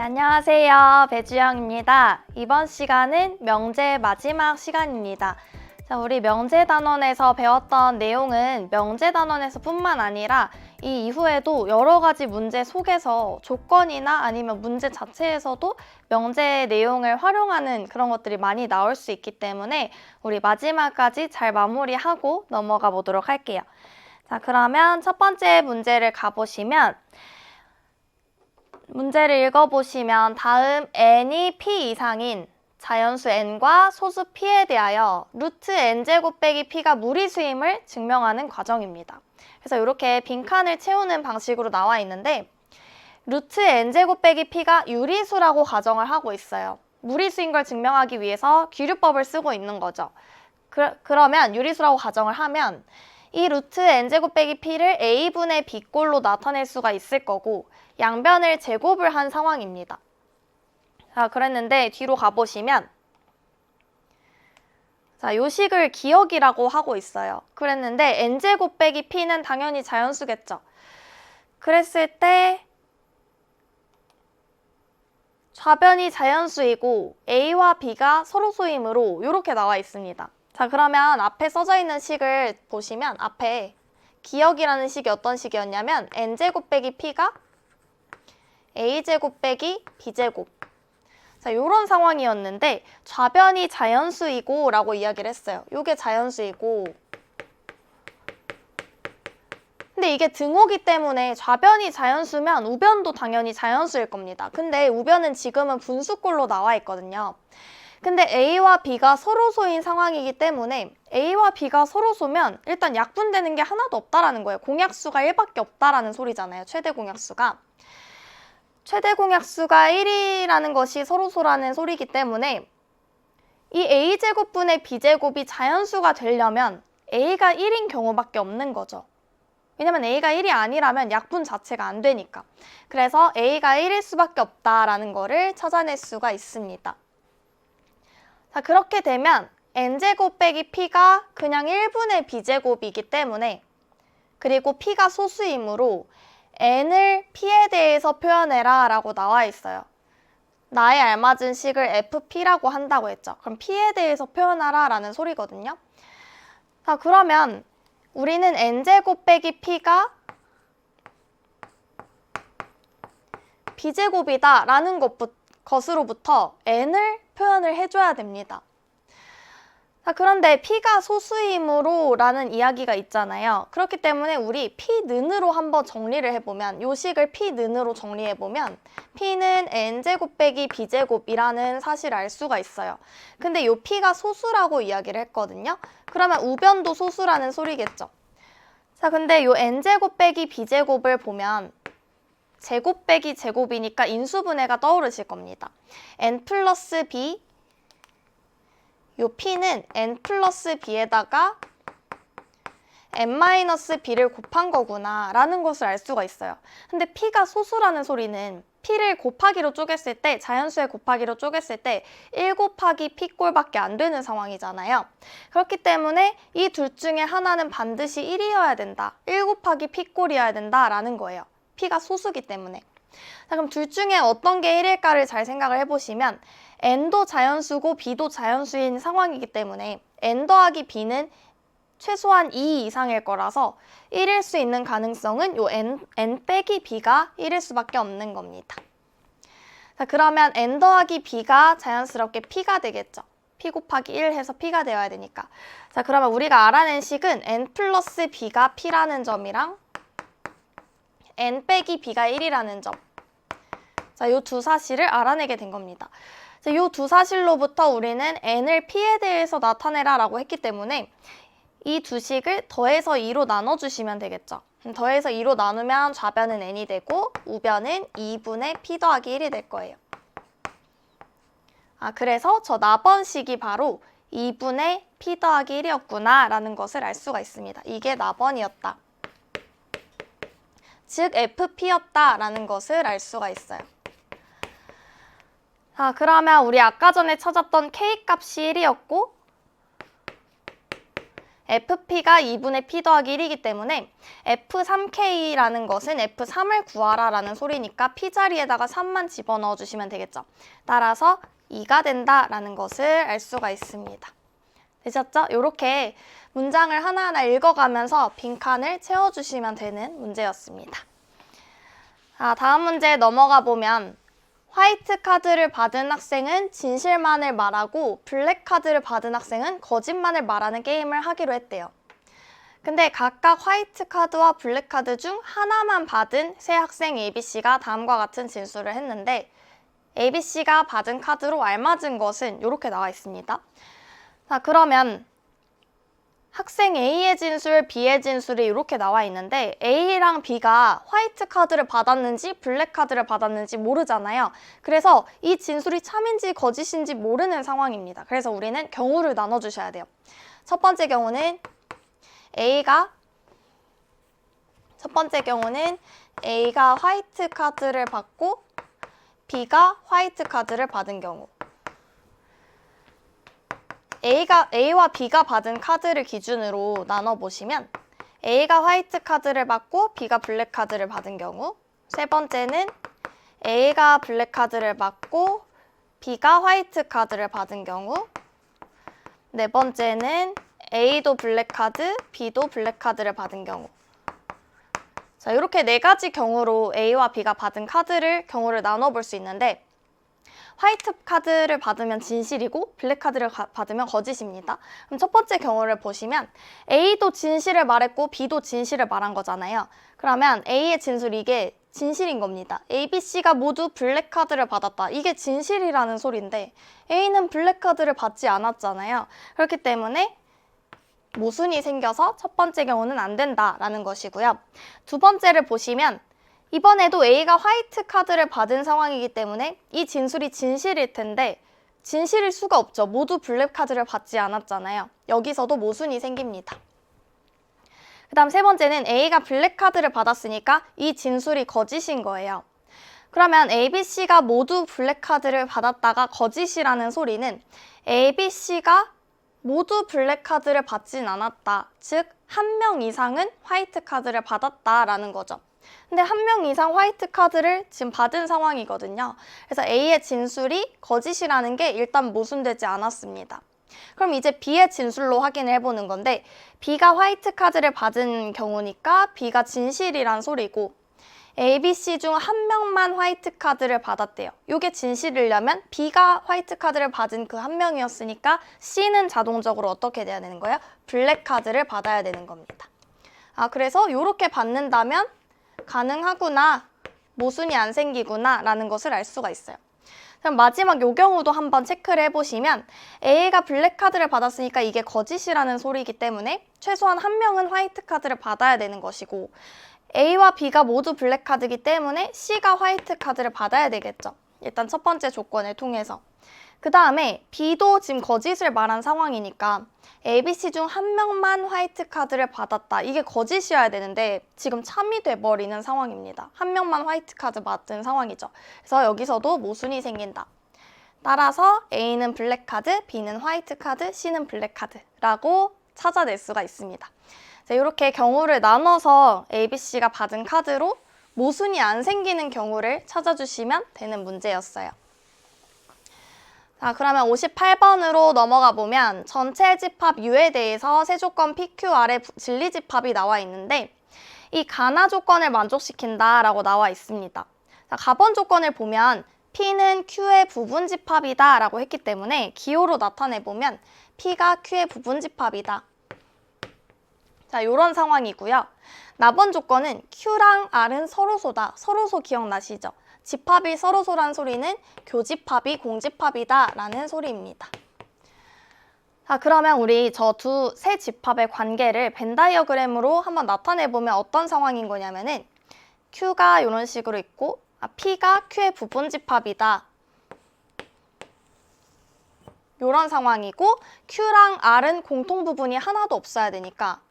안녕하세요. 배주영입니다. 이번 시간은 명제 마지막 시간입니다. 자, 우리 명제단원에서 배웠던 내용은 명제단원에서 뿐만 아니라 이 이후에도 여러 가지 문제 속에서 조건이나 아니면 문제 자체에서도 명제 내용을 활용하는 그런 것들이 많이 나올 수 있기 때문에 우리 마지막까지 잘 마무리하고 넘어가 보도록 할게요. 자, 그러면 첫 번째 문제를 가보시면 문제를 읽어보시면 다음 n이 p 이상인 자연수 n과 소수 p에 대하여 루트 n제곱 빼기 p가 무리수임을 증명하는 과정입니다. 그래서 이렇게 빈칸을 채우는 방식으로 나와 있는데 루트 n제곱 빼기 p가 유리수라고 가정을 하고 있어요. 무리수인 걸 증명하기 위해서 귀류법을 쓰고 있는 거죠. 그러면 유리수라고 가정을 하면 이 루트 n제곱 빼기 p를 a분의 b꼴로 나타낼 수가 있을 거고 양변을 제곱을 한 상황입니다. 자, 그랬는데 뒤로 가보시면 자, 요 식을 기억이라고 하고 있어요. 그랬는데 n제곱 빼기 p는 당연히 자연수겠죠. 그랬을 때 좌변이 자연수이고 a와 b가 서로소이므로 이렇게 나와 있습니다. 자, 그러면 앞에 써져 있는 식을 보시면 앞에 기억이라는 식이 어떤 식이었냐면 n제곱 빼기 p가 a제곱 빼기 b제곱. 자, 이런 상황이었는데 좌변이 자연수이고 라고 이야기를 했어요. 이게 자연수이고 근데 이게 등호기 때문에 좌변이 자연수면 우변도 당연히 자연수일 겁니다. 근데 우변은 지금은 분수꼴로 나와 있거든요. 근데 A와 B가 서로소인 상황이기 때문에 A와 B가 서로소면 일단 약분되는 게 하나도 없다라는 거예요. 공약수가 1밖에 없다라는 소리잖아요. 최대 공약수가. 최대 공약수가 1이라는 것이 서로소라는 소리이기 때문에 이 A제곱분의 B제곱이 자연수가 되려면 A가 1인 경우밖에 없는 거죠. 왜냐면 A가 1이 아니라면 약분 자체가 안 되니까. 그래서 A가 1일 수밖에 없다라는 거를 찾아낼 수가 있습니다. 자, 그렇게 되면 n제곱 빼기 p가 그냥 1분의 b제곱이기 때문에 그리고 p가 소수이므로 n을 p에 대해서 표현해라 라고 나와 있어요. 나에 알맞은 식을 fp라고 한다고 했죠. 그럼 p에 대해서 표현하라 라는 소리거든요. 자, 그러면 우리는 n제곱 빼기 p가 b제곱이다 라는 것으로부터 n을 표현을 해줘야 됩니다. 자, 그런데 p가 소수이므로 라는 이야기가 있잖아요. 그렇기 때문에 우리 p는으로 한번 정리를 해보면 요 식을 p는으로 정리해보면 p는 n제곱 빼기 b제곱이라는 사실을 알 수가 있어요. 근데 요 p가 소수라고 이야기를 했거든요. 그러면 우변도 소수라는 소리겠죠. 자, 근데 요 n제곱 빼기 b제곱을 보면 제곱 빼기 제곱이니까 인수분해가 떠오르실 겁니다. n 플러스 b 요 p는 n 플러스 b에다가 n 마이너스 b를 곱한 거구나 라는 것을 알 수가 있어요. 근데 p가 소수라는 소리는 p를 곱하기로 쪼갰을 때 자연수의 곱하기로 쪼갰을 때 1 곱하기 p꼴밖에 안 되는 상황이잖아요. 그렇기 때문에 이 둘 중에 하나는 반드시 1이어야 된다. 1 곱하기 p꼴이어야 된다라는 거예요. p가 소수기 때문에. 자, 그럼 둘 중에 어떤 게 1일까를 잘 생각을 해보시면 n도 자연수고 b도 자연수인 상황이기 때문에 n 더하기 b는 최소한 2 이상일 거라서 1일 수 있는 가능성은 요 n 빼기 b가 1일 수밖에 없는 겁니다. 자, 그러면 n 더하기 b가 자연스럽게 p가 되겠죠. p 곱하기 1 해서 p가 되어야 되니까. 자, 그러면 우리가 알아낸 식은 n 플러스 b가 p라는 점이랑 n 빼기 b가 1이라는 점. 자, 요 두 사실을 알아내게 된 겁니다. 자, 요 두 사실로부터 우리는 n을 p에 대해서 나타내라 라고 했기 때문에 이 두 식을 더해서 2로 나눠주시면 되겠죠. 더해서 2로 나누면 좌변은 n이 되고 우변은 2분의 p 더하기 1이 될 거예요. 아, 그래서 저 나번식이 바로 2분의 p 더하기 1이었구나 라는 것을 알 수가 있습니다. 이게 나번이었다. 즉 fp였다 라는 것을 알 수가 있어요. 자, 그러면 우리 아까 전에 찾았던 k 값이 1이었고 FP가 2분의 P 더하기 1이기 때문에 F3K라는 것은 F3을 구하라 라는 소리니까 P 자리에다가 3만 집어넣어 주시면 되겠죠. 따라서 2가 된다라는 것을 알 수가 있습니다. 되셨죠? 이렇게 문장을 하나하나 읽어가면서 빈칸을 채워주시면 되는 문제였습니다. 다음 문제 넘어가 보면 화이트 카드를 받은 학생은 진실만을 말하고 블랙 카드를 받은 학생은 거짓말을 말하는 게임을 하기로 했대요. 근데 각각 화이트 카드와 블랙 카드 중 하나만 받은 세 학생 ABC가 다음과 같은 진술을 했는데 ABC가 받은 카드로 알맞은 것은 이렇게 나와 있습니다. 자, 그러면 학생 A의 진술, B의 진술이 이렇게 나와 있는데 A랑 B가 화이트 카드를 받았는지 블랙 카드를 받았는지 모르잖아요. 그래서 이 진술이 참인지 거짓인지 모르는 상황입니다. 그래서 우리는 경우를 나눠주셔야 돼요. 첫 번째 경우는 A가 화이트 카드를 받고 B가 화이트 카드를 받은 경우. A와 B가 받은 카드를 기준으로 나눠보시면 A가 화이트 카드를 받고 B가 블랙 카드를 받은 경우, 세 번째는 A가 블랙 카드를 받고 B가 화이트 카드를 받은 경우, 네 번째는 A도 블랙 카드, B도 블랙 카드를 받은 경우. 자, 이렇게 네 가지 경우로 A와 B가 받은 경우를 나눠볼 수 있는데 화이트 카드를 받으면 진실이고 블랙 카드를 받으면 거짓입니다. 그럼 첫 번째 경우를 보시면 A도 진실을 말했고 B도 진실을 말한 거잖아요. 그러면 A의 진술 이게 진실인 겁니다. A, B, C가 모두 블랙 카드를 받았다. 이게 진실이라는 소리인데 A는 블랙 카드를 받지 않았잖아요. 그렇기 때문에 모순이 생겨서 첫 번째 경우는 안 된다라는 것이고요. 두 번째를 보시면 이번에도 A가 화이트 카드를 받은 상황이기 때문에 이 진술이 진실일 텐데 진실일 수가 없죠. 모두 블랙 카드를 받지 않았잖아요. 여기서도 모순이 생깁니다. 그 다음 세 번째는 A가 블랙 카드를 받았으니까 이 진술이 거짓인 거예요. 그러면 A, B, C가 모두 블랙 카드를 받았다가 거짓이라는 소리는 A, B, C가 모두 블랙 카드를 받진 않았다. 즉, 한 명 이상은 화이트 카드를 받았다라는 거죠. 근데 한 명 이상 화이트 카드를 지금 받은 상황이거든요. 그래서 A의 진술이 거짓이라는 게 일단 모순되지 않았습니다. 그럼 이제 B의 진술로 확인을 해보는 건데 B가 화이트 카드를 받은 경우니까 B가 진실이란 소리고 A, B, C 중 한 명만 화이트 카드를 받았대요. 이게 진실이려면 B가 화이트 카드를 받은 그 한 명이었으니까 C는 자동적으로 어떻게 돼야 되는 거예요? 블랙 카드를 받아야 되는 겁니다. 그래서 이렇게 받는다면 가능하구나, 모순이 안 생기구나 라는 것을 알 수가 있어요. 그럼 마지막 요 경우도 한번 체크를 해보시면 A가 블랙 카드를 받았으니까 이게 거짓이라는 소리이기 때문에 최소한 한 명은 화이트 카드를 받아야 되는 것이고 A와 B가 모두 블랙 카드이기 때문에 C가 화이트 카드를 받아야 되겠죠. 일단 첫 번째 조건을 통해서. 그 다음에 B도 지금 거짓을 말한 상황이니까 A, B, C 중 한 명만 화이트 카드를 받았다. 이게 거짓이어야 되는데 지금 참이 돼버리는 상황입니다. 한 명만 화이트 카드 받은 상황이죠. 그래서 여기서도 모순이 생긴다. 따라서 A는 블랙 카드, B는 화이트 카드, C는 블랙 카드라고 찾아낼 수가 있습니다. 이렇게 경우를 나눠서 A, B, C가 받은 카드로 모순이 안 생기는 경우를 찾아주시면 되는 문제였어요. 자, 그러면 58번으로 넘어가 보면 전체 집합 U에 대해서 세 조건 PQR의 진리 집합이 나와 있는데 이 가나 조건을 만족시킨다라고 나와 있습니다. 자, 가번 조건을 보면 P는 Q의 부분 집합이다 라고 했기 때문에 기호로 나타내보면 P가 Q의 부분 집합이다. 자, 이런 상황이고요. 나번 조건은 Q랑 R은 서로소다. 서로소 기억나시죠? 집합이 서로소란 소리는 교집합이 공집합이다 라는 소리입니다. 자, 그러면 우리 저 세 집합의 관계를 벤 다이어그램으로 한번 나타내보면 어떤 상황인 거냐면은 Q가 이런 식으로 있고 P가 Q의 부분 집합이다. 이런 상황이고 Q랑 R은 공통 부분이 하나도 없어야 되니까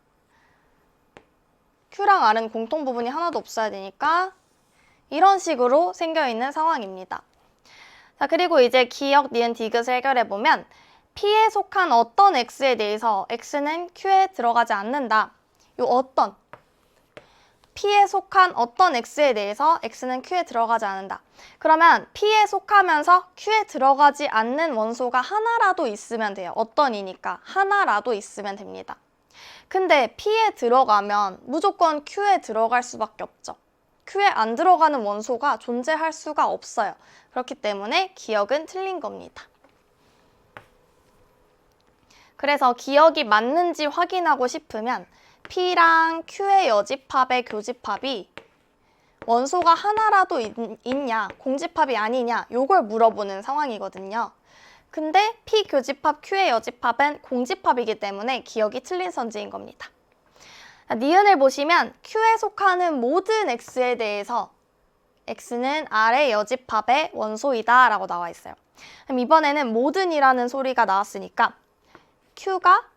이런 식으로 생겨있는 상황입니다. 자, 그리고 이제 기역, 니은, 디귿을 해결해보면 P에 속한 어떤 X에 대해서 X는 Q에 들어가지 않는다. 요 어떤 P에 속한 어떤 X에 대해서 X는 Q에 들어가지 않는다. 그러면 P에 속하면서 Q에 들어가지 않는 원소가 하나라도 있으면 돼요. 어떤 이니까 하나라도 있으면 됩니다. 근데 P에 들어가면 무조건 Q에 들어갈 수밖에 없죠. Q에 안 들어가는 원소가 존재할 수가 없어요. 그렇기 때문에 기억은 틀린 겁니다. 그래서 기억이 맞는지 확인하고 싶으면 P랑 Q의 여집합의 교집합이 원소가 하나라도 있냐, 공집합이 아니냐, 요걸 물어보는 상황이거든요. 근데 P 교집합, Q의 여집합은 공집합이기 때문에 기억이 틀린 선지인 겁니다. 니은을 보시면 Q에 속하는 모든 X에 대해서 X는 R의 여집합의 원소이다 라고 나와 있어요. 그럼 이번에는 모든이라는 소리가 나왔으니까 Q가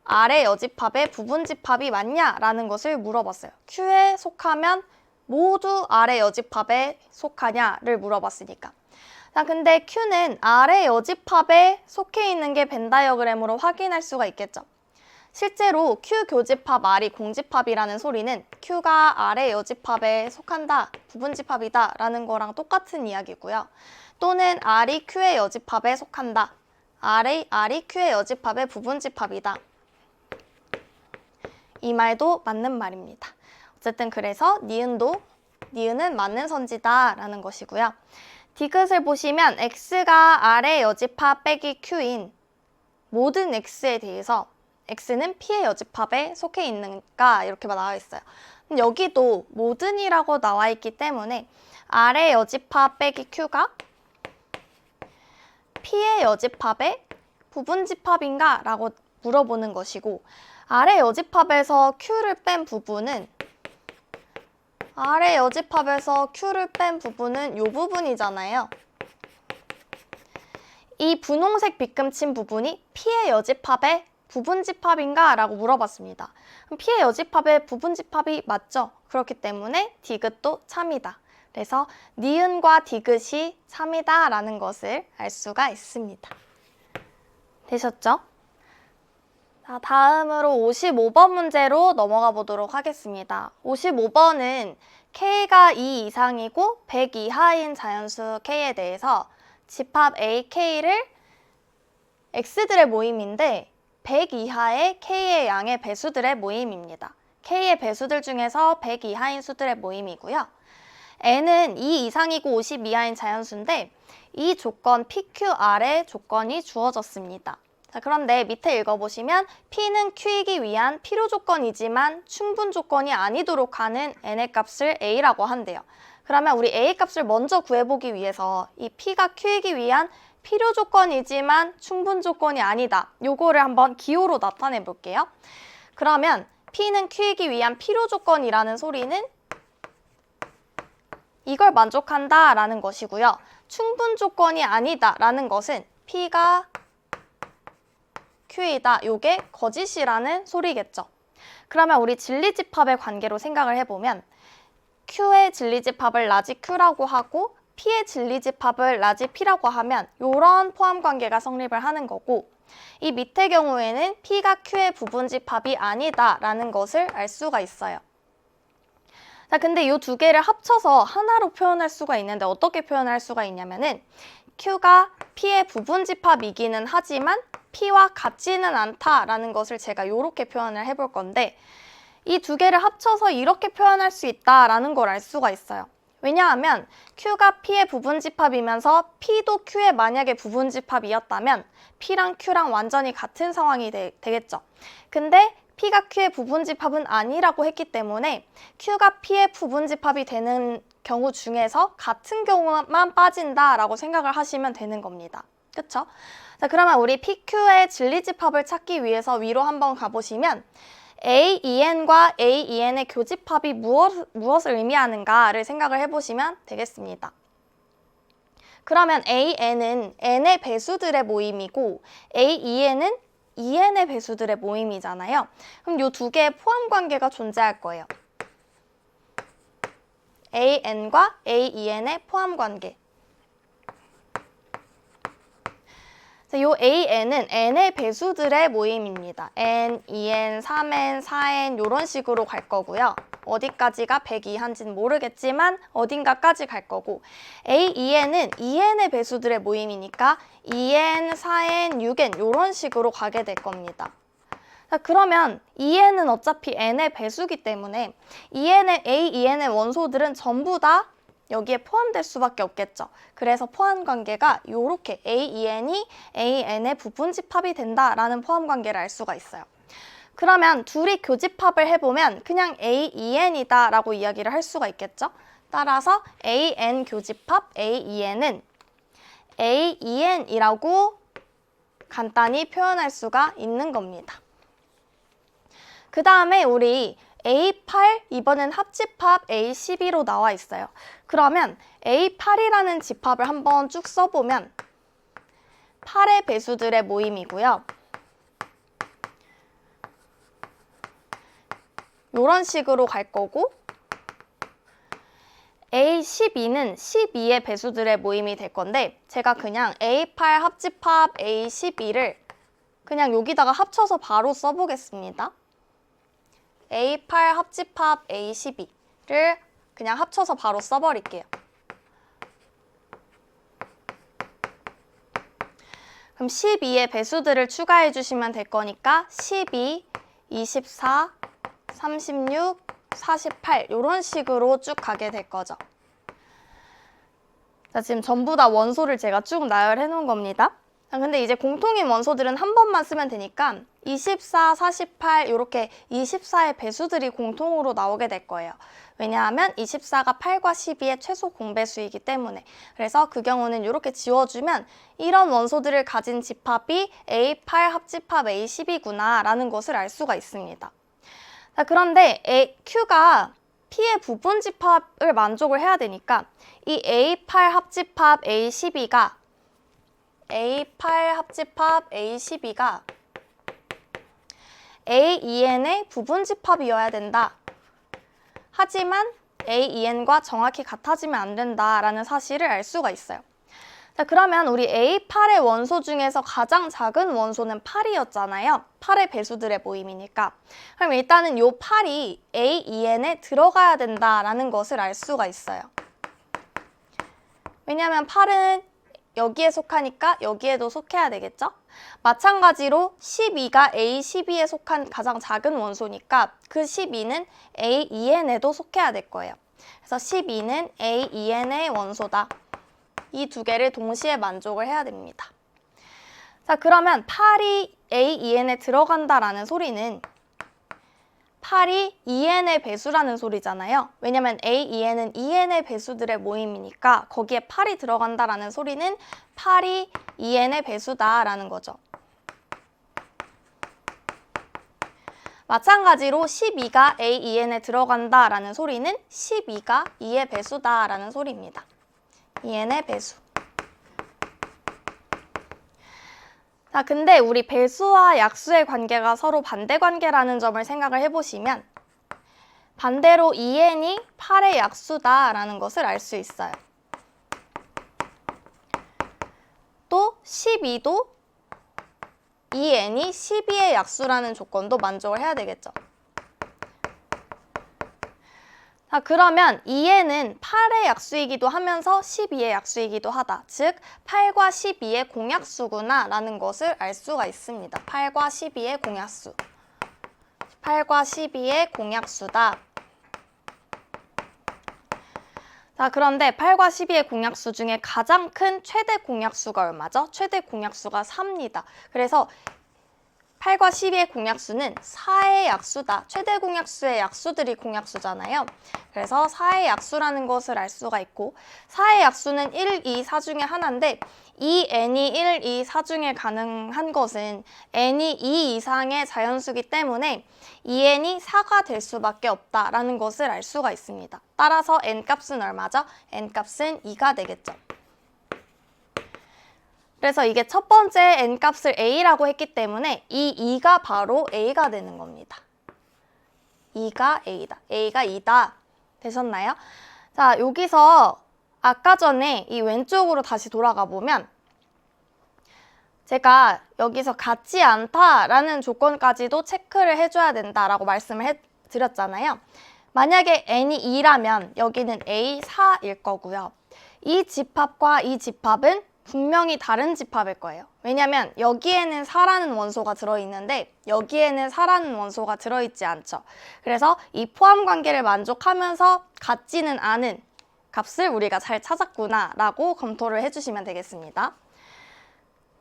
R의 여집합의 부분집합이 맞냐? 라는 것을 물어봤어요. Q에 속하면 모두 R의 여집합에 속하냐를 물어봤으니까. 자, 근데 Q는 R의 여집합에 속해 있는 게 벤 다이어그램으로 확인할 수가 있겠죠. 실제로 Q 교집합 R이 공집합이라는 소리는 Q가 R의 여집합에 속한다, 부분집합이다 라는 거랑 똑같은 이야기고요. 또는 R이 Q의 여집합에 속한다, R이 Q의 여집합의 부분집합이다. 이 말도 맞는 말입니다. 어쨌든 그래서 니은은 맞는 선지다 라는 것이고요. 디귿을 보시면 X가 R의 여집합 빼기 Q인 모든 X에 대해서 X는 P의 여집합에 속해 있는가 이렇게 나와 있어요. 여기도 모든이라고 나와 있기 때문에 R의 여집합 빼기 Q가 P의 여집합의 부분집합인가 라고 물어보는 것이고, R의 여집합에서 Q를 뺀 부분은 R의 여집합에서 Q를 뺀 부분은 이 부분이잖아요. 이 분홍색 빗금친 부분이 P의 여집합의 부분집합인가? 라고 물어봤습니다. 그럼 P의 여집합의 부분집합이 맞죠? 그렇기 때문에 디귿도 참이다. 그래서 니은과 디귿이 참이다 라는 것을 알 수가 있습니다. 되셨죠? 자, 다음으로 55번 문제로 넘어가 보도록 하겠습니다. 55번은 K가 2 이상이고 100 이하인 자연수 K에 대해서 집합 A, K를 X들의 모임인데 100 이하의 K의 양의 배수들의 모임입니다. K의 배수들 중에서 100 이하인 수들의 모임이고요. N은 2 이상이고 50 이하인 자연수인데 이 조건 PQR의 조건이 주어졌습니다. 자, 그런데 밑에 읽어보시면 P는 Q이기 위한 필요 조건이지만 충분 조건이 아니도록 하는 N의 값을 A라고 한대요. 그러면 우리 A 값을 먼저 구해보기 위해서 이 P가 Q이기 위한 필요 조건이지만 충분 조건이 아니다. 요거를 한번 기호로 나타내 볼게요. 그러면 P는 Q이기 위한 필요 조건이라는 소리는 이걸 만족한다 라는 것이고요. 충분 조건이 아니다 라는 것은 P가 Q이다. 요게 거짓이라는 소리겠죠. 그러면 우리 진리집합의 관계로 생각을 해보면 Q의 진리집합을 라지 Q라고 하고 P의 진리집합을 라지 P라고 하면 이런 포함 관계가 성립을 하는 거고, 이 밑의 경우에는 P가 Q의 부분집합이 아니다 라는 것을 알 수가 있어요. 자, 근데 이 두 개를 합쳐서 하나로 표현할 수가 있는데 어떻게 표현할 수가 있냐면은 Q가 P의 부분집합이기는 하지만 P와 같지는 않다라는 것을 제가 이렇게 표현을 해볼 건데, 이 두 개를 합쳐서 이렇게 표현할 수 있다라는 걸 알 수가 있어요. 왜냐하면 Q가 P의 부분집합이면서 P도 Q의 만약에 부분집합이었다면 P랑 Q랑 완전히 같은 상황이 되겠죠. 근데 P가 Q의 부분집합은 아니라고 했기 때문에 Q가 P의 부분집합이 되는 경우 중에서 같은 경우만 빠진다라고 생각을 하시면 되는 겁니다. 그쵸? 자, 그러면 우리 PQ의 진리집합을 찾기 위해서 위로 한번 가보시면 AEN과 AEN의 교집합이 무엇을 의미하는가를 생각을 해보시면 되겠습니다. 그러면 AN은 N의 배수들의 모임이고 AEN은 EN의 배수들의 모임이잖아요. 그럼 이 두 개의 포함 관계가 존재할 거예요. AN과 AEN의 포함 관계. 요 AN은 N의 배수들의 모임입니다. N, 2N, 3N, 4N 이런 식으로 갈 거고요. 어디까지가 102한지는 모르겠지만 어딘가까지 갈 거고 AEN은 2N의 배수들의 모임이니까 2N, 4N, 6N 이런 식으로 가게 될 겁니다. 자, 그러면 2N은 어차피 N의 배수기 때문에 AEN의 원소들은 전부 다 여기에 포함될 수밖에 없겠죠. 그래서 포함 관계가 이렇게 AEN이 AN의 부분 집합이 된다라는 포함 관계를 알 수가 있어요. 그러면 둘이 교집합을 해보면 그냥 AEN이다 라고 이야기를 할 수가 있겠죠. 따라서 AN 교집합 AEN은 AEN이라고 간단히 표현할 수가 있는 겁니다. 그 다음에 우리 A8, 이번엔 합집합 A12로 나와 있어요. 그러면 A8이라는 집합을 한번 쭉 써보면 8의 배수들의 모임이고요. 이런 식으로 갈 거고 A12는 12의 배수들의 모임이 될 건데 제가 그냥 A8 합집합 A12를 그냥 여기다가 합쳐서 바로 써보겠습니다. A8 합집합 A12를 그냥 합쳐서 바로 써버릴게요. 그럼 12의 배수들을 추가해 주시면 될 거니까 12, 24, 36, 48 이런 식으로 쭉 가게 될 거죠. 자, 지금 전부 다 원소를 제가 쭉 나열해 놓은 겁니다. 근데 이제 공통인 원소들은 한 번만 쓰면 되니까 24, 48 이렇게 24의 배수들이 공통으로 나오게 될 거예요. 왜냐하면 24가 8과 12의 최소 공배수이기 때문에. 그래서 그 경우는 이렇게 지워주면 이런 원소들을 가진 집합이 A8 합집합 A10이구나 라는 것을 알 수가 있습니다. 자, 그런데 Q가 P의 부분 집합을 만족을 해야 되니까 이 A8 합집합 A12가 A8 합집합 A12가 AEN의 부분 집합이어야 된다. 하지만 AEN과 정확히 같아지면 안 된다라는 사실을 알 수가 있어요. 자, 그러면 우리 A8의 원소 중에서 가장 작은 원소는 8이었잖아요. 8의 배수들의 모임이니까. 그럼 일단은 이 8이 AEN에 들어가야 된다라는 것을 알 수가 있어요. 왜냐하면 8은 여기에 속하니까 여기에도 속해야 되겠죠? 마찬가지로 12가 A12에 속한 가장 작은 원소니까 그 12는 AEN에도 속해야 될 거예요. 그래서 12는 AEN의 원소다. 이 두 개를 동시에 만족을 해야 됩니다. 자, 그러면 8이 AEN에 들어간다라는 소리는 8이 EN의 배수라는 소리잖아요. 왜냐면 AEN은 EN의 배수들의 모임이니까 거기에 8이 들어간다라는 소리는 8이 EN의 배수다라는 거죠. 마찬가지로 12가 AEN에 들어간다라는 소리는 12가 2의 배수다라는 소리입니다. EN의 배수. 자, 근데 우리 배수와 약수의 관계가 서로 반대 관계라는 점을 생각을 해보시면 반대로 EN이 8의 약수다라는 것을 알 수 있어요. 또 12도 EN이 12의 약수라는 조건도 만족을 해야 되겠죠. 자, 그러면 EN은 8의 약수이기도 하면서 12의 약수이기도 하다. 즉, 8과 12의 공약수구나 라는 것을 알 수가 있습니다. 8과 12의 공약수. 8과 12의 공약수다. 자, 그런데 8과 12의 공약수 중에 가장 큰 최대 공약수가 얼마죠? 최대 공약수가 4입니다. 그래서 8과 12의 공약수는 4의 약수다. 최대 공약수의 약수들이 공약수잖아요. 그래서 4의 약수라는 것을 알 수가 있고 4의 약수는 1, 2, 4 중에 하나인데 이 n이 1, 2, 4 중에 가능한 것은 n이 2 이상의 자연수이기 때문에 2n이 4가 될 수밖에 없다라는 것을 알 수가 있습니다. 따라서 n값은 얼마죠? n값은 2가 되겠죠. 그래서 이게 첫 번째 n값을 a라고 했기 때문에 이 2가 바로 a가 되는 겁니다. 2가 a다. a가 2다. 되셨나요? 자, 여기서 아까 전에 이 왼쪽으로 다시 돌아가 보면 제가 여기서 같지 않다라는 조건까지도 체크를 해줘야 된다라고 말씀을 드렸잖아요. 만약에 n이 2라면 여기는 A4일 거고요. 이 집합과 이 집합은 분명히 다른 집합일 거예요. 왜냐면 여기에는 4라는 원소가 들어있는데 여기에는 4라는 원소가 들어있지 않죠. 그래서 이 포함 관계를 만족하면서 같지는 않은 값을 우리가 잘 찾았구나 라고 검토를 해주시면 되겠습니다.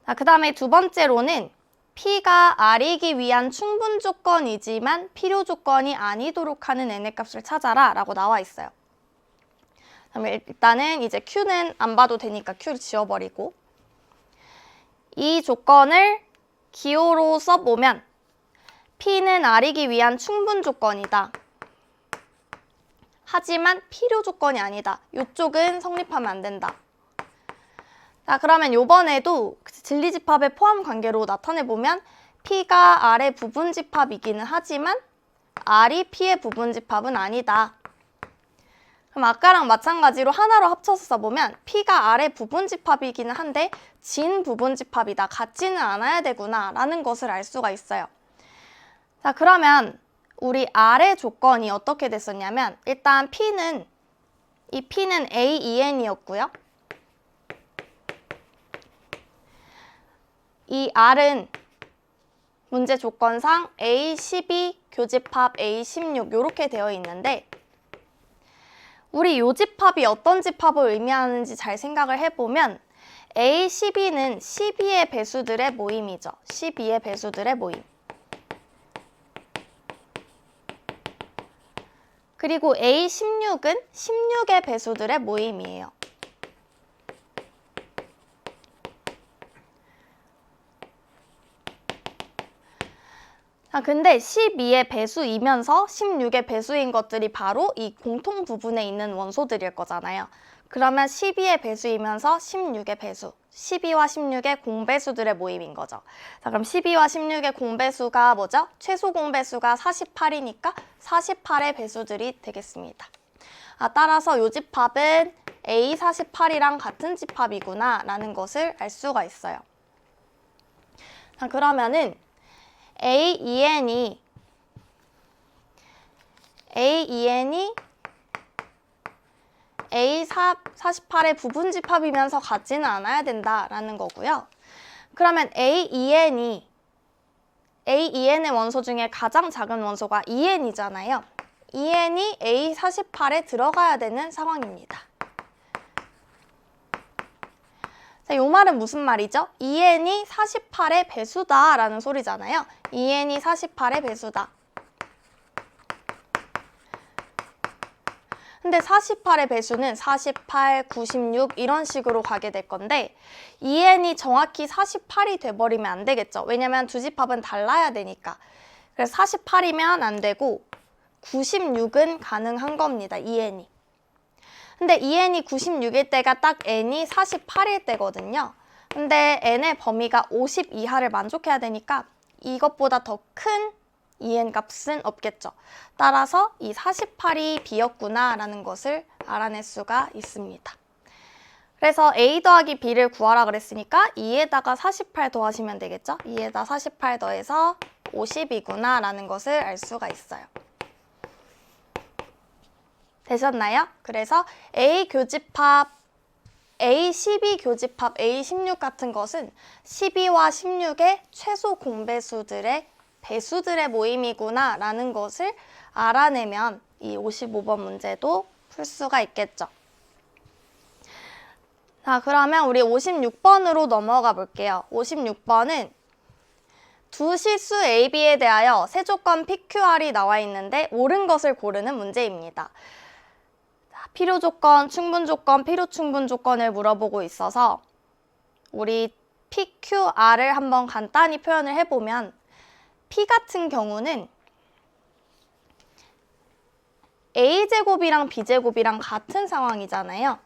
자, 그 다음에 두 번째로는 P가 R이기 위한 충분 조건이지만 필요 조건이 아니도록 하는 n의 값을 찾아라 라고 나와 있어요. 그러면 일단은 이제 Q는 안 봐도 되니까 Q를 지워버리고 이 조건을 기호로 써보면 P는 R이기 위한 충분 조건이다. 하지만 필요 조건이 아니다. 이쪽은 성립하면 안 된다. 자, 그러면 이번에도 진리집합의 포함 관계로 나타내보면 P가 R의 부분집합이기는 하지만 R이 P의 부분집합은 아니다. 그럼 아까랑 마찬가지로 하나로 합쳐서 써보면 P가 R의 부분집합이기는 한데 진 부분집합이다. 같지는 않아야 되구나 라는 것을 알 수가 있어요. 자, 그러면 우리 R의 조건이 어떻게 됐었냐면 일단 이 P는 A2N이었고요. 이 R은 문제 조건상 A12 교집합 A16 이렇게 되어 있는데 우리 이 집합이 어떤 집합을 의미하는지 잘 생각을 해보면 A12는 12의 배수들의 모임이죠. 12의 배수들의 모임. 그리고 A16은 16의 배수들의 모임이에요. 자, 근데 12의 배수이면서 16의 배수인 것들이 바로 이 공통 부분에 있는 원소들일 거잖아요. 그러면 12의 배수이면서 16의 배수, 12와 16의 공배수들의 모임인 거죠. 자, 그럼 12와 16의 공배수가 뭐죠? 최소 공배수가 48이니까 48의 배수들이 되겠습니다. 따라서 이 집합은 A48이랑 같은 집합이구나 라는 것을 알 수가 있어요. 자, 그러면은 A2N이 A48의 부분집합이면서 같지는 않아야 된다라는 거고요. 그러면 A2N의 원소 중에 가장 작은 원소가 2N이잖아요. 2N이 A48에 들어가야 되는 상황입니다. 자, 이 말은 무슨 말이죠? 2N이 48의 배수다 라는 소리잖아요. 2N이 48의 배수다. 근데 48의 배수는 48, 96 이런 식으로 가게 될 건데 2N이 정확히 48이 돼버리면 안 되겠죠. 왜냐면 두 집합은 달라야 되니까. 그래서 48이면 안 되고 96은 가능한 겁니다. 2N이. 근데 2N이 96일 때가 딱 N이 48일 때거든요. 근데 N의 범위가 50 이하를 만족해야 되니까 이것보다 더 큰 2N 값은 없겠죠. 따라서 이 48이 B였구나 라는 것을 알아낼 수가 있습니다. 그래서 A 더하기 B를 구하라 그랬으니까 2에다가 48 더하시면 되겠죠. 2에다 48 더해서 50이구나 라는 것을 알 수가 있어요. 되셨나요? 그래서 A12 교집합 A16 같은 것은 12와 16의 최소 공배수들의 배수들의 모임이구나 라는 것을 알아내면 이 55번 문제도 풀 수가 있겠죠. 자, 그러면 우리 56번으로 넘어가 볼게요. 56번은 두 실수 A, B에 대하여 세 조건 PQR이 나와 있는데 옳은 것을 고르는 문제입니다. 필요 조건, 충분 조건, 필요 충분 조건을 물어보고 있어서 우리 PQR을 한번 간단히 표현을 해보면 P 같은 경우는 A제곱이랑 B제곱이랑 같은 상황이잖아요.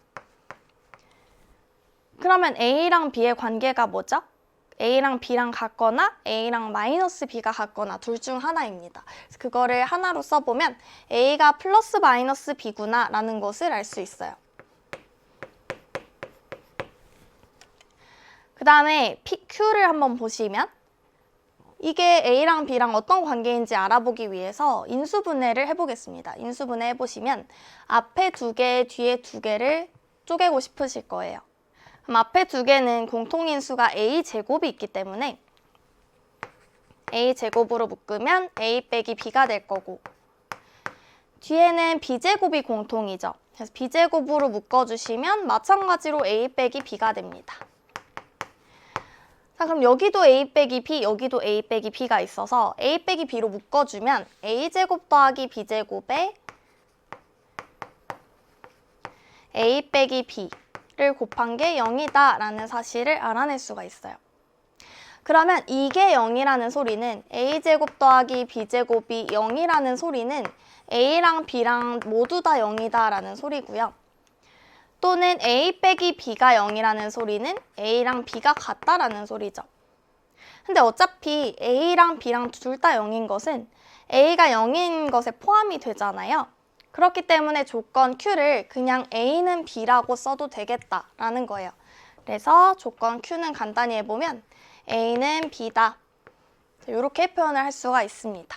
그러면 A랑 B의 관계가 뭐죠? A랑 B랑 같거나 A랑 마이너스 B가 같거나 둘 중 하나입니다. 그래서 그거를 하나로 써보면 A가 플러스 마이너스 B구나 라는 것을 알 수 있어요. 그 그 다음에 Q를 한번 보시면 이게 A랑 B랑 어떤 관계인지 알아보기 위해서 인수분해를 해보겠습니다. 인수분해 해보시면 앞에 2개, 뒤에 2개를 쪼개고 싶으실 거예요. 그럼 앞에 2개는 공통인수가 A제곱이 있기 때문에 A제곱으로 묶으면 A 빼기 B가 될 거고, 뒤에는 B제곱이 공통이죠. 그래서 B제곱으로 묶어주시면 마찬가지로 A 빼기 B가 됩니다. 자, 그럼 여기도 A 빼기 B, 여기도 A 빼기 B가 있어서 A 빼기 B로 묶어주면 A제곱 더하기 B제곱에 A 빼기 B를 곱한 게 0이다 라는 사실을 알아낼 수가 있어요. 그러면 이게 0이라는 소리는 A제곱 더하기 B제곱이 0이라는 소리는 A랑 B랑 모두 다 0이다 라는 소리고요. 또는 A 빼기 B가 0이라는 소리는 A랑 B가 같다라는 소리죠. 근데 어차피 A랑 B랑 둘 다 0인 것은 A가 0인 것에 포함이 되잖아요. 그렇기 때문에 조건 Q를 그냥 A는 B라고 써도 되겠다라는 거예요. 그래서 조건 Q는 간단히 해보면 A는 B다. 이렇게 표현을 할 수가 있습니다.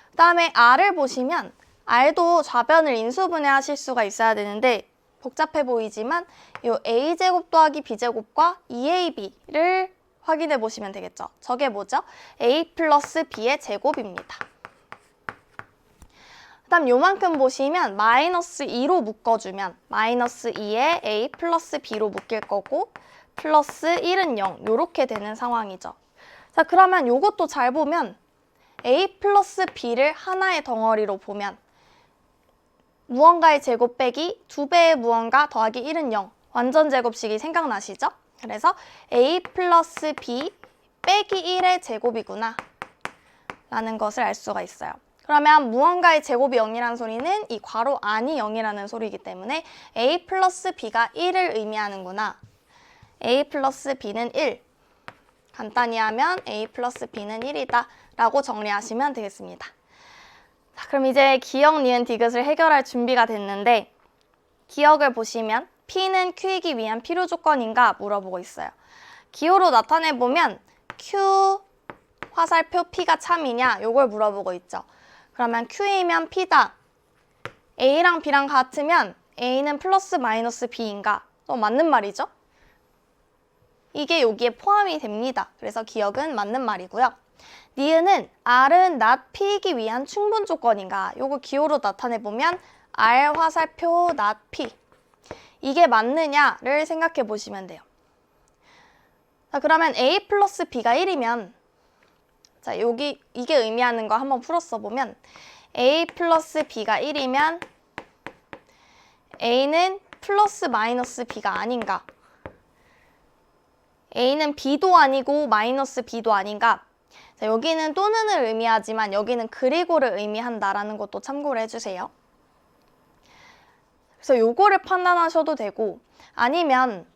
그 다음에 R을 보시면 R도 좌변을 인수분해 하실 수가 있어야 되는데 복잡해 보이지만 이 A제곱 더하기 B제곱과 2AB를 확인해 보시면 되겠죠. 저게 뭐죠? A 플러스 B의 제곱입니다. 그 다음 요만큼 보시면 마이너스 2로 묶어주면 마이너스 2에 A 플러스 B로 묶일 거고 플러스 1은 0 이렇게 되는 상황이죠. 자, 그러면 요것도 잘 보면 A 플러스 B를 하나의 덩어리로 보면 무언가의 제곱 빼기 2배의 무언가 더하기 1은 0 완전 제곱식이 생각나시죠? 그래서 A 플러스 B 빼기 1의 제곱이구나 라는 것을 알 수가 있어요. 그러면 무언가의 제곱이 0이라는 소리는 이 괄호 안이 0이라는 소리이기 때문에 A 플러스 B가 1을 의미하는구나. A 플러스 B는 1. 간단히 하면 A 플러스 B는 1이다 라고 정리하시면 되겠습니다. 자, 그럼 이제 기억, 니은, 디귿을 해결할 준비가 됐는데 기억을 보시면 P는 Q이기 위한 필요 조건인가 물어보고 있어요. 기호로 나타내보면 Q 화살표 P가 참이냐 요걸 물어보고 있죠. 그러면 Q이면 P다. A랑 B랑 같으면 A는 플러스 마이너스 B인가? 맞는 말이죠? 이게 여기에 포함이 됩니다. 그래서 기억은 맞는 말이고요. 니은은 R은 not P이기 위한 충분 조건인가? 요거 기호로 나타내보면 R 화살표 not P. 이게 맞느냐를 생각해 보시면 돼요. 자, 그러면 A 플러스 B가 1이면 자, 여기 이게 의미하는 거 한번 풀어 써보면 A 플러스 B가 1이면 A는 플러스 마이너스 B가 아닌가? A는 B도 아니고 마이너스 B도 아닌가? 자, 여기는 또는을 의미하지만 여기는 그리고를 의미한다라는 것도 참고를 해주세요. 그래서 요거를 판단하셔도 되고 아니면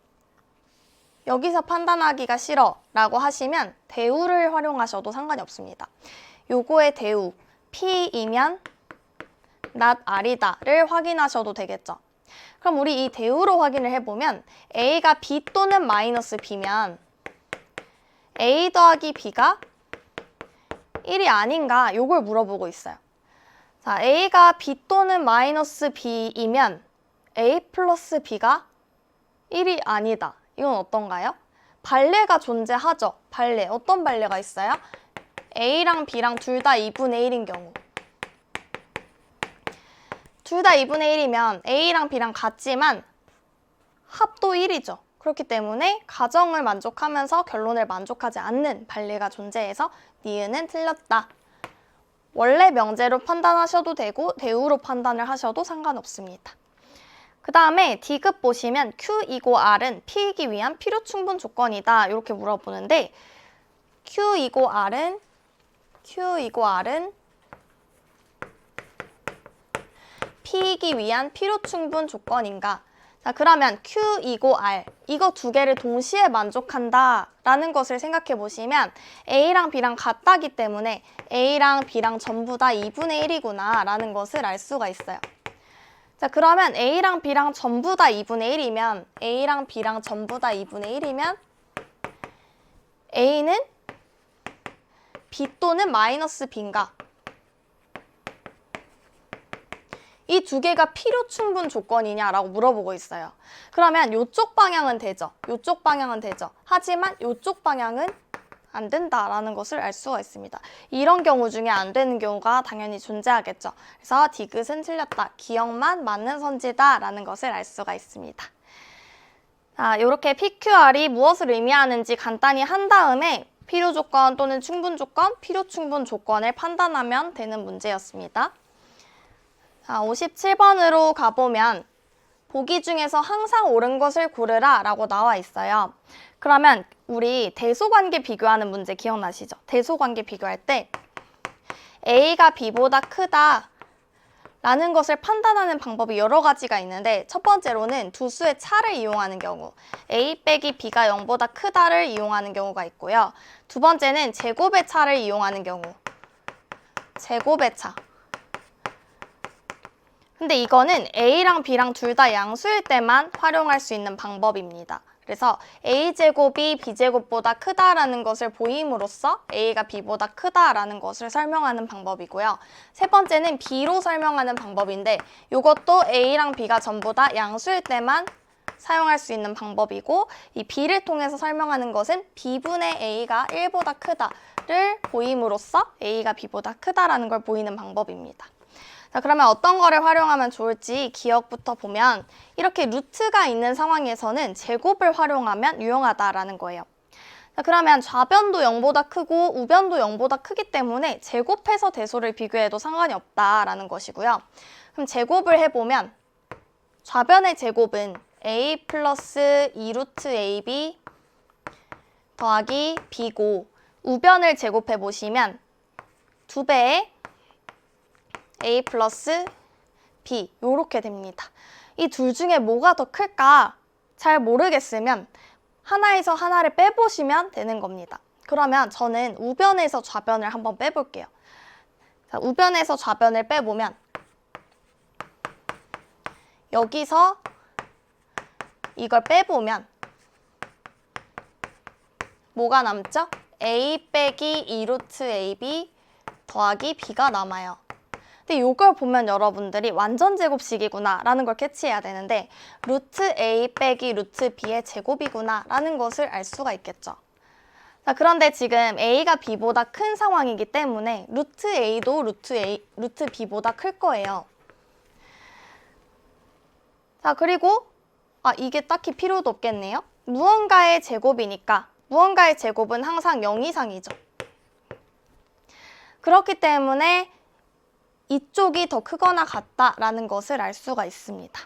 여기서 판단하기가 싫어 라고 하시면 대우를 활용하셔도 상관이 없습니다. 요거의 대우 P이면 not R이다를 확인하셔도 되겠죠. 그럼 우리 이 대우로 확인을 해보면 A가 B 또는 마이너스 B면 A 더하기 B가 1이 아닌가 요걸 물어보고 있어요. 자, A가 B 또는 마이너스 B이면 A 플러스 B가 1이 아니다. 이건 어떤가요? 발레가 존재하죠. 발레. 어떤 발레가 있어요? A랑 B랑 둘 다 2분의 1인 경우. 둘 다 2분의 1이면 A랑 B랑 같지만 합도 1이죠. 그렇기 때문에 가정을 만족하면서 결론을 만족하지 않는 발레가 존재해서 니은은 틀렸다. 원래 명제로 판단하셔도 되고 대우로 판단을 하셔도 상관없습니다. 그 다음에 디귿 보시면 Q이고 R은 P이기 위한 필요 충분 조건이다. 이렇게 물어보는데 Q이고 R은 P이기 위한 필요 충분 조건인가? 자, 그러면 Q이고 R 이거 두 개를 동시에 만족한다 라는 것을 생각해 보시면 A랑 B랑 같다기 때문에 A랑 B랑 전부 다 2분의 1이구나 라는 것을 알 수가 있어요. 자, 그러면 A랑 B랑 전부 다 2분의 1이면 A랑 B랑 전부 다 2분의 1이면 A는 B 또는 마이너스 B인가? 이 두 개가 필요 충분 조건이냐라고 물어보고 있어요. 그러면 이쪽 방향은 되죠. 이쪽 방향은 되죠. 하지만 이쪽 방향은 안 된다라는 것을 알 수가 있습니다. 이런 경우 중에 안 되는 경우가 당연히 존재하겠죠. 그래서 디귿은 틀렸다. 기억만 맞는 선지다라는 것을 알 수가 있습니다. 자, 이렇게 PQR이 무엇을 의미하는지 간단히 한 다음에 필요 조건 또는 충분 조건, 필요 충분 조건을 판단하면 되는 문제였습니다. 자, 57번으로 가보면 보기 중에서 항상 옳은 것을 고르라 라고 나와 있어요. 그러면 우리 대소관계 비교하는 문제 기억나시죠? 대소관계 비교할 때 A가 B보다 크다 라는 것을 판단하는 방법이 여러 가지가 있는데 첫 번째로는 두 수의 차를 이용하는 경우 A 빼기 B가 0보다 크다를 이용하는 경우가 있고요. 두 번째는 제곱의 차를 이용하는 경우 제곱의 차. 근데 이거는 A랑 B랑 둘 다 양수일 때만 활용할 수 있는 방법입니다. 그래서 A제곱이 B제곱보다 크다라는 것을 보임으로써 A가 B보다 크다라는 것을 설명하는 방법이고요. 세 번째는 B로 설명하는 방법인데 이것도 A랑 B가 전부 다 양수일 때만 사용할 수 있는 방법이고 이 B를 통해서 설명하는 것은 B분의 A가 1보다 크다를 보임으로써 A가 B보다 크다라는 걸 보이는 방법입니다. 자, 그러면 어떤 거를 활용하면 좋을지 기억부터 보면 이렇게 루트가 있는 상황에서는 제곱을 활용하면 유용하다라는 거예요. 자, 그러면 좌변도 0보다 크고 우변도 0보다 크기 때문에 제곱해서 대소를 비교해도 상관이 없다라는 것이고요. 그럼 제곱을 해보면 좌변의 제곱은 a 플러스 2루트 ab 더하기 b고 우변을 제곱해보시면 2배의 a 플러스 b 이렇게 됩니다. 이 둘 중에 뭐가 더 클까 잘 모르겠으면 하나에서 하나를 빼보시면 되는 겁니다. 그러면 저는 우변에서 좌변을 한번 빼볼게요. 자, 우변에서 좌변을 빼보면 여기서 이걸 빼보면 뭐가 남죠? a 빼기 2루트 ab 더하기 b가 남아요. 근데 이걸 보면 여러분들이 완전 제곱식이구나 라는 걸 캐치해야 되는데 루트 a 빼기 루트 b의 제곱이구나 라는 것을 알 수가 있겠죠. 자, 그런데 지금 a가 b보다 큰 상황이기 때문에 루트 a도 루트 b보다 클 거예요. 자, 그리고 이게 딱히 필요도 없겠네요. 무언가의 제곱이니까 무언가의 제곱은 항상 0 이상이죠. 그렇기 때문에 이쪽이 더 크거나 같다라는 것을 알 수가 있습니다.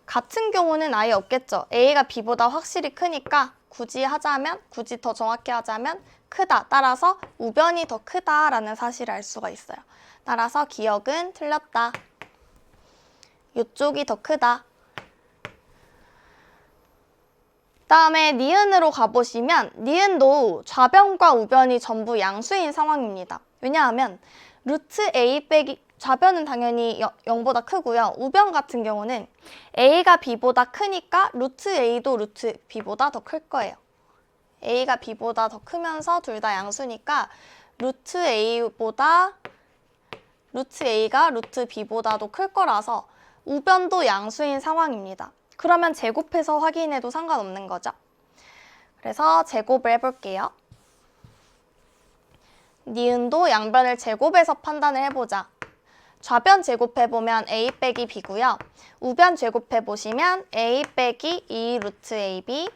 같은 경우는 아예 없겠죠. A가 B보다 확실히 크니까 굳이 더 정확히 하자면 크다. 따라서 우변이 더 크다라는 사실을 알 수가 있어요. 따라서 기억은 틀렸다. 이쪽이 더 크다. 다음에 니은으로 가보시면 니은도 좌변과 우변이 전부 양수인 상황입니다. 왜냐하면 루트 a 빼기 좌변은 당연히 0보다 크고요. 우변 같은 경우는 a가 b보다 크니까 루트 a도 루트 b보다 더 클 거예요. a가 b보다 더 크면서 둘 다 양수니까 루트 a가 루트 b보다도 클 거라서 우변도 양수인 상황입니다. 그러면 제곱해서 확인해도 상관없는 거죠. 그래서 제곱을 해볼게요. 니은도 양변을 제곱해서 판단을 해보자. 좌변 제곱해보면 a 빼기 b고요. 우변 제곱해보시면 a 빼기 2 루트 ab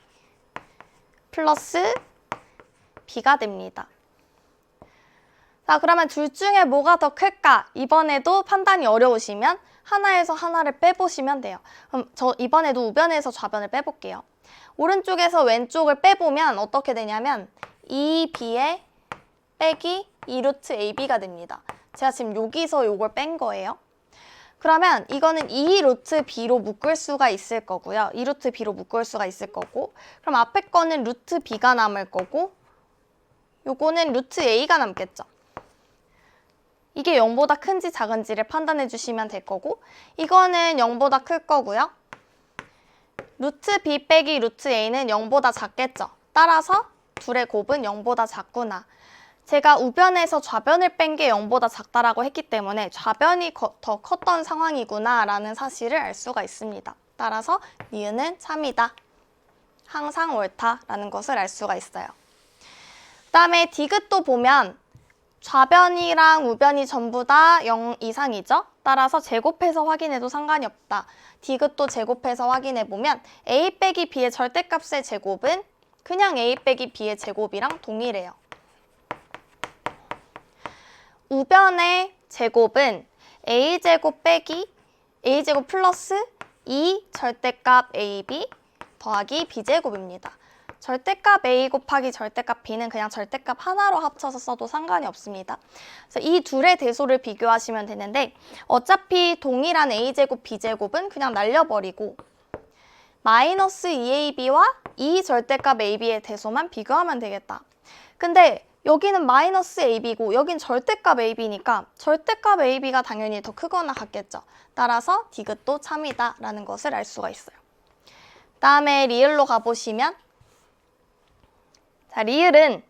플러스 b가 됩니다. 자, 그러면 둘 중에 뭐가 더 클까? 이번에도 판단이 어려우시면 하나에서 하나를 빼보시면 돼요. 그럼 저 이번에도 우변에서 좌변을 빼볼게요. 오른쪽에서 왼쪽을 빼보면 어떻게 되냐면 2b에 빼기 2루트 ab가 됩니다. 제가 지금 여기서 요걸 뺀 거예요. 그러면 이거는 2루트 b로 묶을 수가 있을 거고요. 2루트 b로 묶을 수가 있을 거고 그럼 앞에 거는 루트 b가 남을 거고 요거는 루트 a가 남겠죠. 이게 0보다 큰지 작은지를 판단해 주시면 될 거고 이거는 0보다 클 거고요. 루트 b 빼기 루트 a는 0보다 작겠죠. 따라서 둘의 곱은 0보다 작구나. 제가 우변에서 좌변을 뺀 게 0보다 작다라고 했기 때문에 좌변이 더 컸던 상황이구나 라는 사실을 알 수가 있습니다. 따라서 니은은 참이다. 항상 옳다라는 것을 알 수가 있어요. 그 다음에 디귿도 보면 좌변이랑 우변이 전부 다 0 이상이죠. 따라서 제곱해서 확인해도 상관이 없다. 디귿도 제곱해서 확인해보면 a 빼기 b의 절대값의 제곱은 그냥 a 빼기 b의 제곱이랑 동일해요. 우변의 제곱은 a제곱 빼기 a제곱 플러스 2 절대값 ab 더하기 b제곱입니다. 절대값 a 곱하기 절대값 b는 그냥 절대값 하나로 합쳐서 써도 상관이 없습니다. 그래서 이 둘의 대소를 비교하시면 되는데 어차피 동일한 a제곱 b제곱은 그냥 날려버리고 마이너스 2ab와 2 절대값 ab의 대소만 비교하면 되겠다. 근데 여기는 마이너스 ab고 여긴 절대값 ab니까 절대값 ab가 당연히 더 크거나 같겠죠. 따라서 디귿도 참이다 라는 것을 알 수가 있어요. 다음에 리을로 가보시면 자, 리을은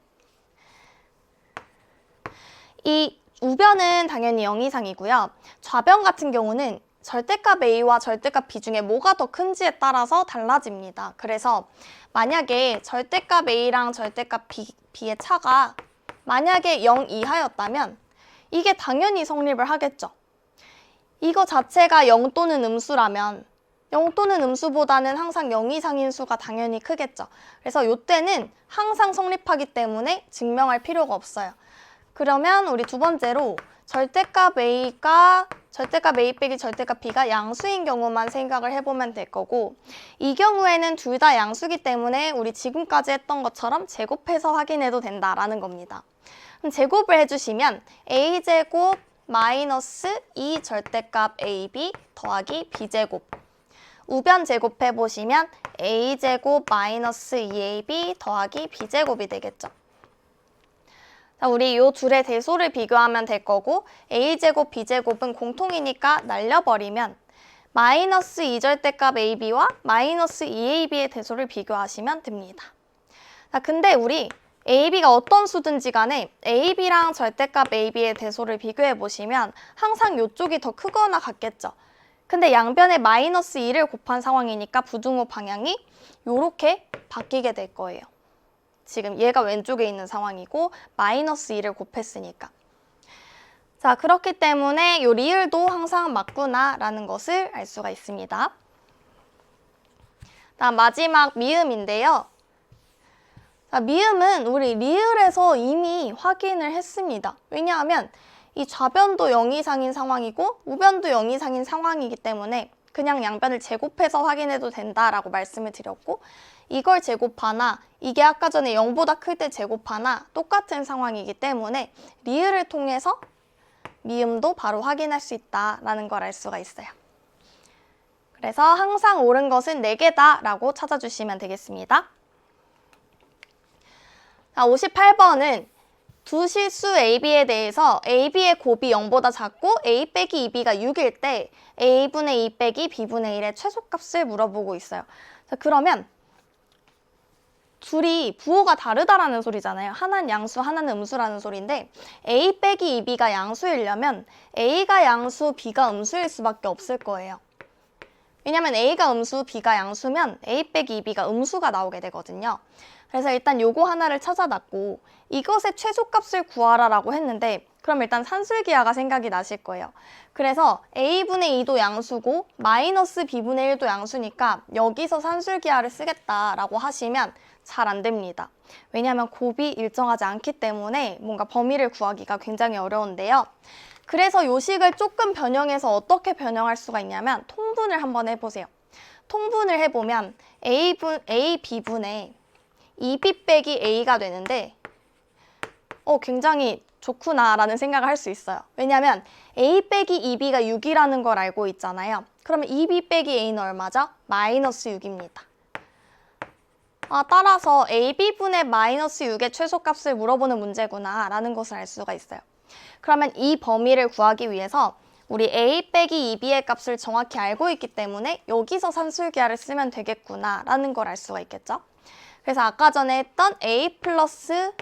이 우변은 당연히 0 이상이고요. 좌변 같은 경우는 절대값 a와 절대값 b 중에 뭐가 더 큰지에 따라서 달라집니다. 그래서 만약에 절대값 a랑 절대값 b의 차가 만약에 0 이하였다면 이게 당연히 성립을 하겠죠. 이거 자체가 0 또는 음수라면 0 또는 음수보다는 항상 0 이상인 수가 당연히 크겠죠. 그래서 이때는 항상 성립하기 때문에 증명할 필요가 없어요. 그러면 우리 두 번째로 절대값 a가 절대값 a 빼기 절대값 b가 양수인 경우만 생각을 해보면 될 거고 이 경우에는 둘 다 양수기 때문에 우리 지금까지 했던 것처럼 제곱해서 확인해도 된다라는 겁니다. 그럼 제곱을 해주시면 a제곱 마이너스 2 절대값 ab 더하기 b제곱 우변 제곱해보시면 a제곱 마이너스 2ab 더하기 b제곱이 되겠죠. 자, 우리 이 둘의 대소를 비교하면 될 거고 a제곱 b제곱은 공통이니까 날려버리면 마이너스 2절대값 ab와 마이너스 2ab의 대소를 비교하시면 됩니다. 자, 근데 우리 ab가 어떤 수든지 간에 ab랑 절대값 ab의 대소를 비교해보시면 항상 이쪽이 더 크거나 같겠죠. 근데 양변에 마이너스 2를 곱한 상황이니까 부등호 방향이 이렇게 바뀌게 될 거예요. 지금 얘가 왼쪽에 있는 상황이고 마이너스 2를 곱했으니까. 자, 그렇기 때문에 이 리을도 항상 맞구나 라는 것을 알 수가 있습니다. 다음 마지막 미음인데요. 자, 미음은 우리 리을에서 이미 확인을 했습니다. 왜냐하면 이 좌변도 0 이상인 상황이고 우변도 0 이상인 상황이기 때문에 그냥 양변을 제곱해서 확인해도 된다라고 말씀을 드렸고 이걸 제곱하나 이게 아까 전에 0보다 클 때 제곱하나 똑같은 상황이기 때문에 리을을 통해서 미음도 바로 확인할 수 있다라는 걸 알 수가 있어요. 그래서 항상 옳은 것은 4개다 라고 찾아주시면 되겠습니다. 자, 58번은 두 실수 AB에 대해서 AB의 곱이 0보다 작고 A 빼기 2B가 6일 때 A분의 2 빼기 B분의 1의 최소값을 물어보고 있어요. 자, 그러면 둘이 부호가 다르다라는 소리잖아요. 하나는 양수, 하나는 음수라는 소리인데 A 빼기 2B가 양수이려면 A가 양수, B가 음수일 수밖에 없을 거예요. 왜냐면 A가 음수, B가 양수면 A 빼기 2B가 음수가 나오게 되거든요. 그래서 일단 요거 하나를 찾아놨고 이것의 최소값을 구하라라고 했는데 그럼 일단 산술기하가 생각이 나실 거예요. 그래서 A분의 2도 양수고 마이너스 B분의 1도 양수니까 여기서 산술기하를 쓰겠다라고 하시면 잘 안 됩니다. 왜냐하면 곱이 일정하지 않기 때문에 뭔가 범위를 구하기가 굉장히 어려운데요. 그래서 요식을 조금 변형해서 어떻게 변형할 수가 있냐면 통분을 한번 해보세요. 통분을 해보면 A, B분의 2B 빼기 A가 되는데 굉장히 좋구나 라는 생각을 할 수 있어요. 왜냐하면 A 빼기 2B가 6이라는 걸 알고 있잖아요. 그러면 2B 빼기 A는 얼마죠? 마이너스 6입니다. 따라서 AB분의 마이너스 6의 최소값을 물어보는 문제구나 라는 것을 알 수가 있어요. 그러면 이 범위를 구하기 위해서 우리 a 빼기 2b의 값을 정확히 알고 있기 때문에 여기서 산술기하를 쓰면 되겠구나 라는 걸 알 수가 있겠죠. 그래서 아까 전에 했던 a 플러스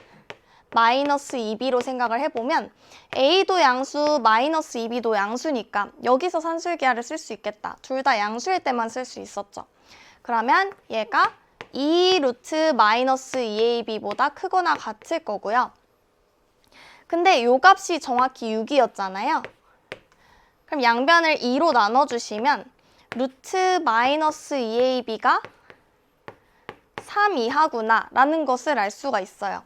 마이너스 2b로 생각을 해보면 a도 양수, 마이너스 2b도 양수니까 여기서 산술기하를 쓸 수 있겠다. 둘 다 양수일 때만 쓸 수 있었죠. 그러면 얘가 2 루트 마이너스 2ab보다 크거나 같을 거고요. 근데 요 값이 정확히 6이었잖아요. 그럼 양변을 2로 나눠주시면 루트 마이너스 2ab가 3 이하구나 라는 것을 알 수가 있어요.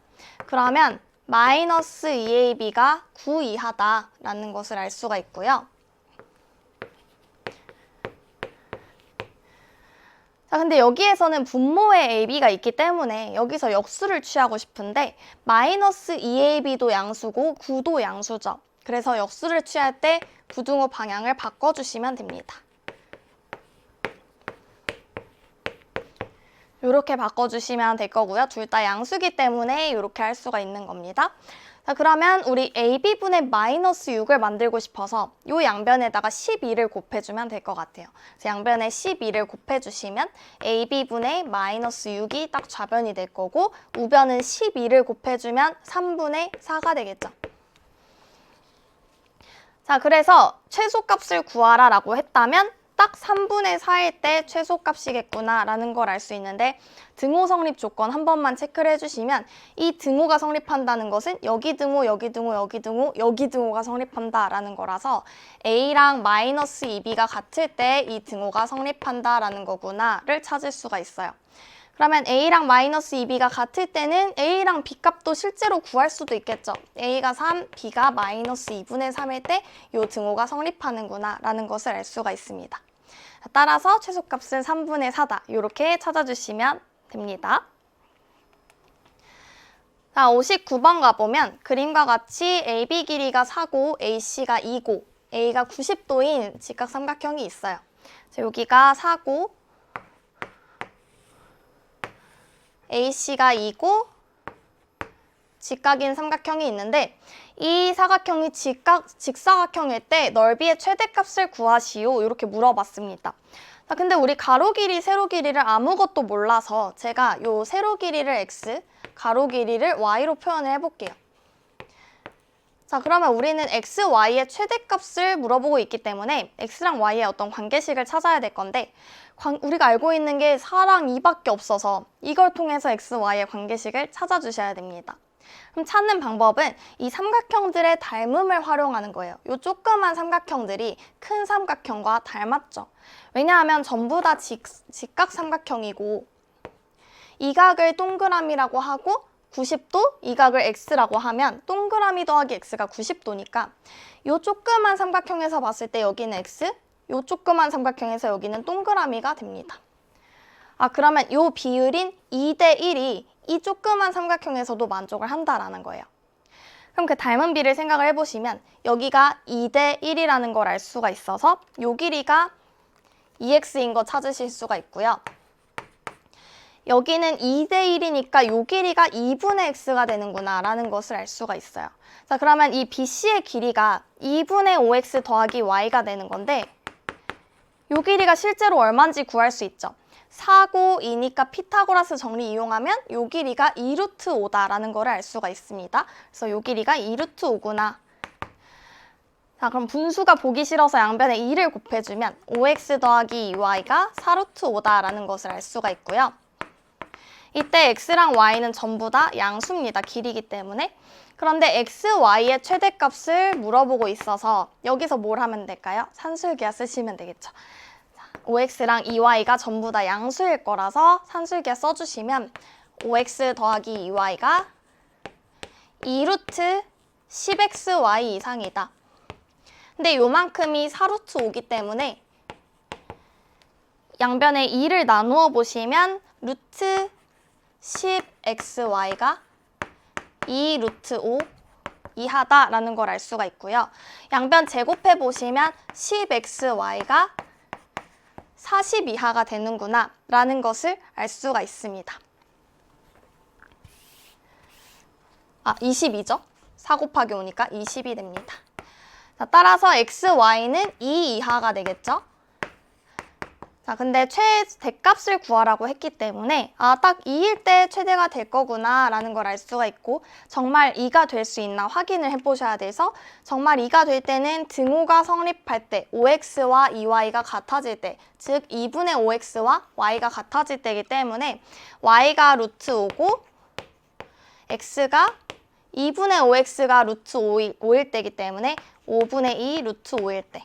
그러면 마이너스 2ab가 9 이하다 라는 것을 알 수가 있고요. 자, 근데 여기에서는 분모에 ab가 있기 때문에 여기서 역수를 취하고 싶은데 마이너스 2ab도 양수고 9도 양수죠. 그래서 역수를 취할 때 부등호 방향을 바꿔주시면 됩니다. 이렇게 바꿔주시면 될 거고요. 둘 다 양수기 때문에 이렇게 할 수가 있는 겁니다. 자, 그러면 우리 ab분의 마이너스 6을 만들고 싶어서 이 양변에다가 12를 곱해주면 될 것 같아요. 그래서 양변에 12를 곱해주시면 ab분의 마이너스 6이 딱 좌변이 될 거고 우변은 12를 곱해주면 3분의 4가 되겠죠. 자, 그래서 최소값을 구하라 라고 했다면 딱 3분의 4일 때 최소값이겠구나 라는 걸 알 수 있는데 등호 성립 조건 한 번만 체크를 해주시면 이 등호가 성립한다는 것은 여기 등호, 여기 등호, 여기 등호, 여기 등호가 성립한다 라는 거라서 a랑 마이너스 2b가 같을 때 이 등호가 성립한다 라는 거구나를 찾을 수가 있어요. 그러면 a랑 마이너스 2b가 같을 때는 a랑 b 값도 실제로 구할 수도 있겠죠. a가 3, b가 마이너스 2분의 3일 때 이 등호가 성립하는구나 라는 것을 알 수가 있습니다. 따라서 최소값은 3분의 4다. 이렇게 찾아주시면 됩니다. 자, 59번 가보면 그림과 같이 AB 길이가 4고 AC가 2고 A가 90도인 직각삼각형이 있어요. 자, 여기가 4고 AC가 2고 직각인 삼각형이 있는데 이 사각형이 직사각형일 때 넓이의 최대값을 구하시오 이렇게 물어봤습니다. 자, 근데 우리 가로 길이, 세로 길이를 아무것도 몰라서 제가 요 세로 길이를 x, 가로 길이를 y로 표현을 해볼게요. 자, 그러면 우리는 x, y의 최대값을 물어보고 있기 때문에 x랑 y의 어떤 관계식을 찾아야 될 건데 우리가 알고 있는 게 4랑 2밖에 없어서 이걸 통해서 x, y의 관계식을 찾아주셔야 됩니다. 그럼 찾는 방법은 이 삼각형들의 닮음을 활용하는 거예요. 이 조그만 삼각형들이 큰 삼각형과 닮았죠. 왜냐하면 전부 다 직각 삼각형이고 이 각을 동그라미라고 하고 90도, 이 각을 x라고 하면 동그라미 더하기 x가 90도니까 이 조그만 삼각형에서 봤을 때 여기는 x, 이 조그만 삼각형에서 여기는 동그라미가 됩니다. 아, 그러면 이 비율인 2대 1이 이 조그만 삼각형에서도 만족을 한다라는 거예요. 그럼 그 닮은 비를 생각을 해보시면 여기가 2대 1이라는 걸 알 수가 있어서 이 길이가 2x인 거 찾으실 수가 있고요. 여기는 2대 1이니까 이 길이가 2분의 x가 되는구나 라는 것을 알 수가 있어요. 자, 그러면 이 BC의 길이가 2분의 5x 더하기 y가 되는 건데 이 길이가 실제로 얼마인지 구할 수 있죠. 4고 2니까 피타고라스 정리 이용하면 이 길이가 2루트 5다라는 걸 알 수가 있습니다. 그래서 이 길이가 2루트 5구나. 자, 그럼 분수가 보기 싫어서 양변에 2를 곱해주면 5x 더하기 2y가 4루트 5다라는 것을 알 수가 있고요. 이때 x랑 y는 전부 다 양수입니다. 길이기 때문에. 그런데 x, y의 최대값을 물어보고 있어서 여기서 뭘 하면 될까요? 산술기하 쓰시면 되겠죠. 5x랑 2y가 전부 다 양수일 거라서 산술기하 써주시면 5x 더하기 2y가 2루트 10xy 이상이다. 근데 요만큼이 4루트 5기 때문에 양변에 2를 나누어 보시면 루트 10xy가 2루트 5 이하다라는 걸 알 수가 있고요. 양변 제곱해 보시면 10xy가 40 이하가 되는구나 라는 것을 알 수가 있습니다. 22죠? 4 곱하기 5니까 20이 됩니다. 자, 따라서 xy는 2 이하가 되겠죠? 자, 근데 최대값을 구하라고 했기 때문에 딱 2일 때 최대가 될 거구나 라는 걸 알 수가 있고 정말 2가 될 수 있나 확인을 해보셔야 돼서 정말 2가 될 때는 등호가 성립할 때 5x와 2y가 같아질 때 즉 2분의 5x와 y가 같아질 때이기 때문에 y가 루트 5고 x가 2분의 5x가 루트 5일 때이기 때문에 5분의 2 루트 5일 때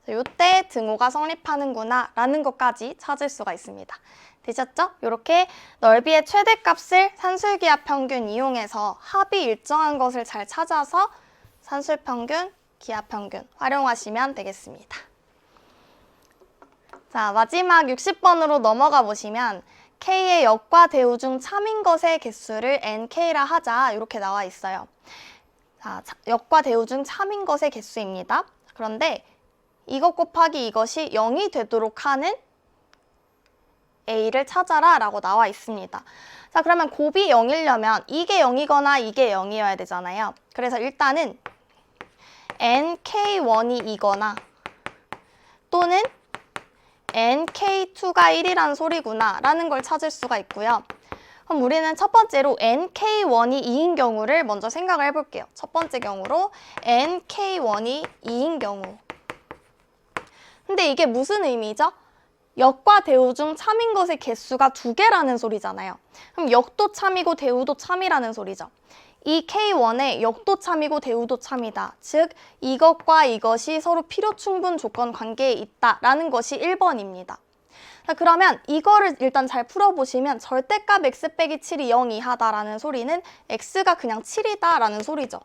이때 등호가 성립하는구나 라는 것까지 찾을 수가 있습니다. 되셨죠? 이렇게 넓이의 최대값을 산술기하 평균 이용해서 합이 일정한 것을 잘 찾아서 산술평균, 기하평균 활용하시면 되겠습니다. 자, 마지막 60번으로 넘어가 보시면 K의 역과 대우 중 참인 것의 개수를 NK라 하자 이렇게 나와 있어요. 자, 역과 대우 중 참인 것의 개수입니다. 그런데 이것 곱하기 이것이 0이 되도록 하는 A를 찾아라 라고 나와 있습니다. 자, 그러면 곱이 0이려면 이게 0이거나 이게 0이어야 되잖아요. 그래서 일단은 NK1이 이거나 또는 NK2가 1이라는 소리구나 라는 걸 찾을 수가 있고요. 그럼 우리는 첫 번째로 NK1이 2인 경우를 먼저 생각을 해볼게요. 첫 번째 경우로 NK1이 2인 경우. 근데 이게 무슨 의미죠? 역과 대우 중 참인 것의 개수가 2개라는 소리잖아요. 그럼 역도 참이고 대우도 참이라는 소리죠. 이 K1에 역도 참이고 대우도 참이다. 즉 이것과 이것이 서로 필요 충분 조건 관계에 있다라는 것이 1번입니다. 자, 그러면 이거를 일단 잘 풀어보시면 절대값 x 빼기 7이 0 이하다라는 소리는 x가 그냥 7이다라는 소리죠.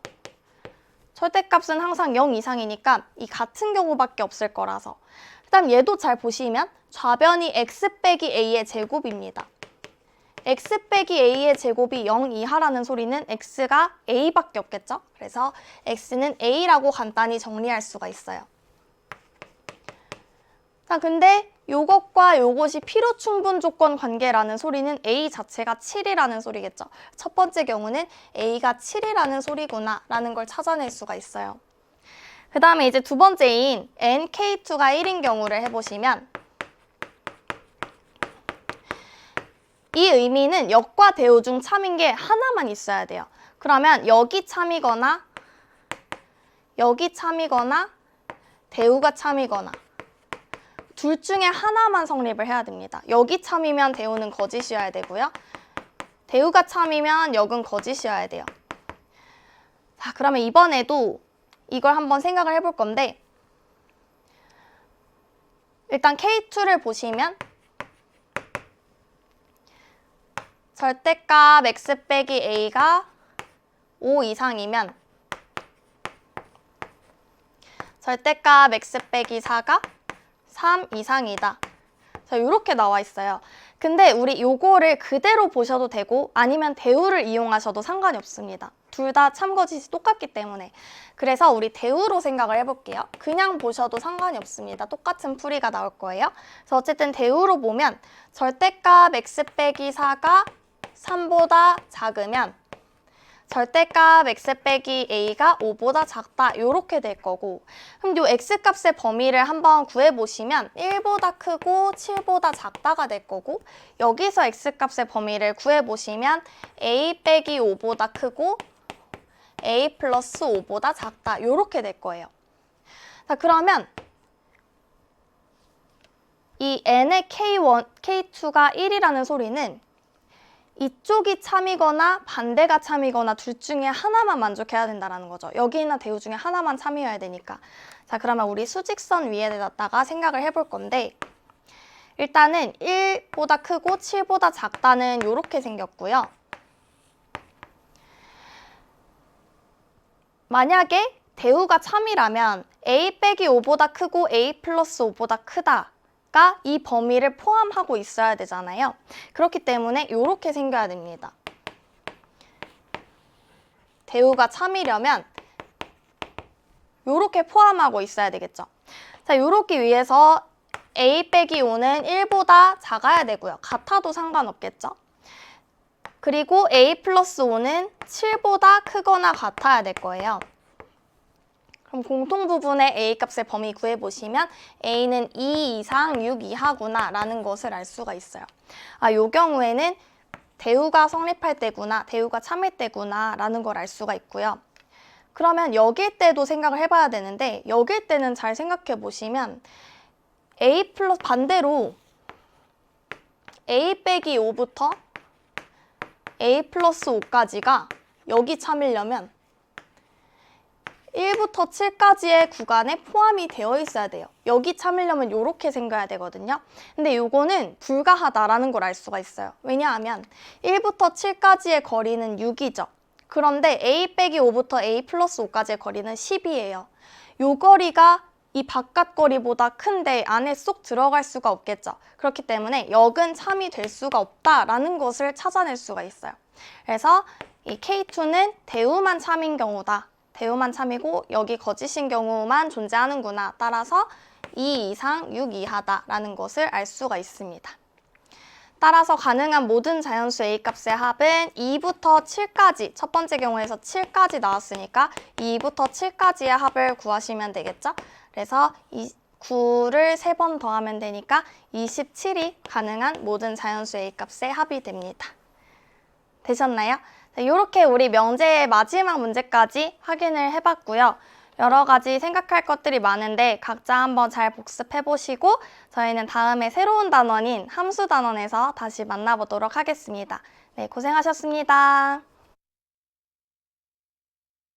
절대값은 항상 0 이상이니까 이 같은 경우밖에 없을 거라서. 그다음 얘도 잘 보시면 좌변이 x 빼기 a의 제곱입니다. x 빼기 a의 제곱이 0 이하라는 소리는 x가 a밖에 없겠죠? 그래서 x는 a라고 간단히 정리할 수가 있어요. 자, 근데 요것과 요것이 필요 충분 조건 관계라는 소리는 a 자체가 7이라는 소리겠죠. 첫 번째 경우는 a가 7이라는 소리구나 라는 걸 찾아낼 수가 있어요. 그 다음에 이제 두 번째인 NK2가 1인 경우를 해보시면 이 의미는 역과 대우 중 참인 게 하나만 있어야 돼요. 그러면 여기 참이거나 여기 참이거나 대우가 참이거나 둘 중에 하나만 성립을 해야 됩니다. 여기 참이면 대우는 거짓이어야 되고요. 대우가 참이면 역은 거짓이어야 돼요. 자, 그러면 이번에도 이걸 한번 생각을 해볼 건데 일단 K2를 보시면 절대값 x 빼기 a가 5 이상이면 절대값 x 빼기 4가 3 이상이다. 자, 이렇게 나와 있어요. 근데 우리 요거를 그대로 보셔도 되고 아니면 대우를 이용하셔도 상관이 없습니다. 둘 다 참거짓이 똑같기 때문에. 그래서 우리 대우로 생각을 해볼게요. 그냥 보셔도 상관이 없습니다. 똑같은 풀이가 나올 거예요. 그래서 어쨌든 대우로 보면 절대값 x 빼기 4가 3보다 작으면 절대값 x 빼기 a가 5보다 작다 이렇게 될 거고 그럼 이 x값의 범위를 한번 구해보시면 1보다 크고 7보다 작다가 될 거고 여기서 x값의 범위를 구해보시면 a 빼기 5보다 크고 a 플러스 5보다 작다 이렇게 될 거예요. 자, 그러면 이 n의 K2가 1이라는 소리는 이쪽이 참이거나 반대가 참이거나 둘 중에 하나만 만족해야 된다는 거죠. 여기나 대우 중에 하나만 참이어야 되니까. 자, 그러면 우리 수직선 위에다가 생각을 해볼 건데 일단은 1보다 크고 7보다 작다는 이렇게 생겼고요. 만약에 대우가 참이라면 a 빼기 5보다 크고 a 플러스 5보다 크다. 가 이 범위를 포함하고 있어야 되잖아요. 그렇기 때문에 이렇게 생겨야 됩니다. 대우가 참이려면 이렇게 포함하고 있어야 되겠죠. 자, 이렇게 위해서 a 빼기 5는 1보다 작아야 되고요. 같아도 상관없겠죠. 그리고 a 플러스 5는 7보다 크거나 같아야 될 거예요. 그럼 그럼 공통부분의 A 값의 범위 구해보시면 A는 2 이상 6 이하구나 라는 것을 알 수가 있어요. 이 경우에는 대우가 성립할 때구나, 대우가 참일 때구나 라는 걸 알 수가 있고요. 그러면 여길 때도 생각을 해봐야 되는데 여길 때는 잘 생각해 보시면 A 플러스 반대로 A 빼기 5부터 A 플러스 5까지가 여기 참이려면 1부터 7까지의 구간에 포함이 되어 있어야 돼요. 여기 참으려면 이렇게 생겨야 되거든요. 근데 이거는 불가하다라는 걸 알 수가 있어요. 왜냐하면 1부터 7까지의 거리는 6이죠. 그런데 A 빼기 5부터 A 플러스 5까지의 거리는 10이에요. 이 거리가 이 바깥 거리보다 큰데 안에 쏙 들어갈 수가 없겠죠. 그렇기 때문에 역은 참이 될 수가 없다라는 것을 찾아낼 수가 있어요. 그래서 이 K2는 대우만 참인 경우다. 대우만 참이고 여기 거짓인 경우만 존재하는구나. 따라서 2 이상 6 이하다라는 것을 알 수가 있습니다. 따라서 가능한 모든 자연수 A값의 합은 2부터 7까지, 첫 번째 경우에서 7까지 나왔으니까 2부터 7까지의 합을 구하시면 되겠죠? 그래서 9를 3번 더하면 되니까 27이 가능한 모든 자연수 A값의 합이 됩니다. 되셨나요? 이렇게 우리 명제의 마지막 문제까지 확인을 해봤고요. 여러 가지 생각할 것들이 많은데 각자 한번 잘 복습해보시고 저희는 다음에 새로운 단원인 함수 단원에서 다시 만나보도록 하겠습니다. 네, 고생하셨습니다.